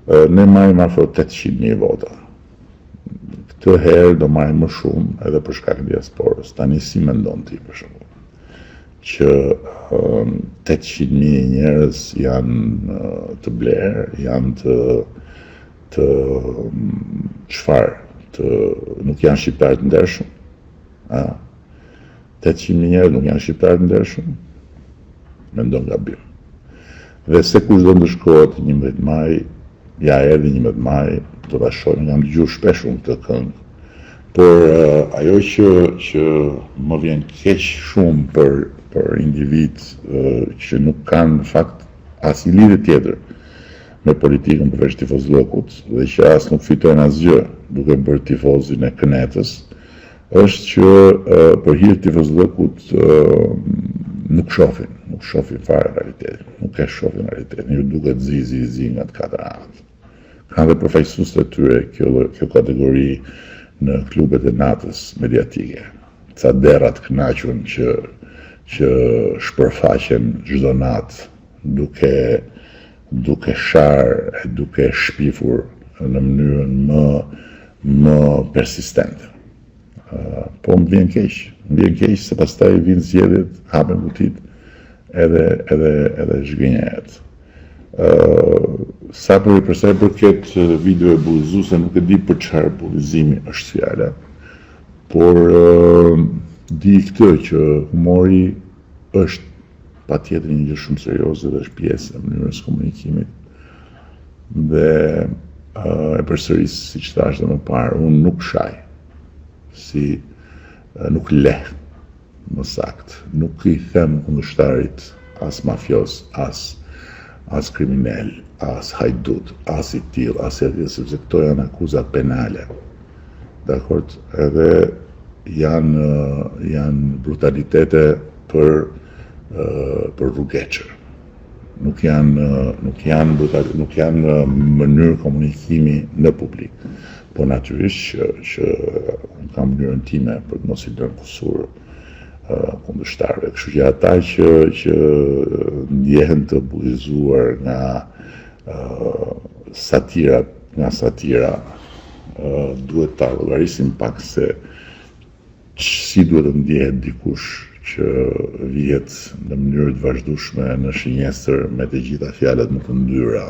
Ne marrim afro 800.000 vota. Këtë herë do marrim më shumë edhe për shkak të diasporës. Tani si mendon ti për shembull që 800.000 njerëz janë të blerë, janë të çfarë, nuk janë shqiptarë të ndershëm? 800.000 njerëz nuk janë shqiptarë të ndershëm? Mendon gabim. Dhe se kush do ndëshkohet 11 maj, ja erdhi 11 maj, do ta shohim, jam dëgjuar shpesh këtë këngë. Por ajo që më vjen keq shumë për individ që nuk kanë në fakt asnjë lidhje tjetër me politikën përveç tifozllëkut dhe që as nuk fitojnë asgjë duke bërë tifozin e kënetës, është që për hir të tifozllëkut nuk shohin fare realitetin, nuk e shohin realitetin, ju duket zi nga të katër anët. Kanë dhe përfaqësues të tyre kjo kategori në klubet e natës mediatike. Ca derra të kënaqur që shpërfaqen çdo natë duke sharë, duke shpifur në mënyrën më persistente. Po më vjen keq se pastaj vinë zgjedhjet, hapen kutit edhe zhgënjehet. Sa për sa i përket videoe bullëzuese, nuk e di për çfarë bullëzimi është fjala, por di këtë që humori është patjetër një gjë shumë serioze dhe është pjesë e mënyrës komunikimit. Dhe e përsëris, siç thash edhe më parë, unë nuk shaj, nuk leh, më sakt, nuk i them kundërshtarit as mafios, as kriminal, as hajdut, as i till, as i tillë, sepse këto janë akuza penale. Dakor, edhe janë brutalitete për rrugeçër. Nuk janë mënyrë komunikimi në publik. Po natyrisht që unë kam mënyrën time për të mos i lënë kusur kundërshtarëve. Kështu që ata që ndjehen të bullizuar nga satira, duhet ta llogarisim pak se si duhet të ndjehet dikush që vihet në mënyrë të vazhdueshme në shënjestër me të gjitha fjalët më të ndyra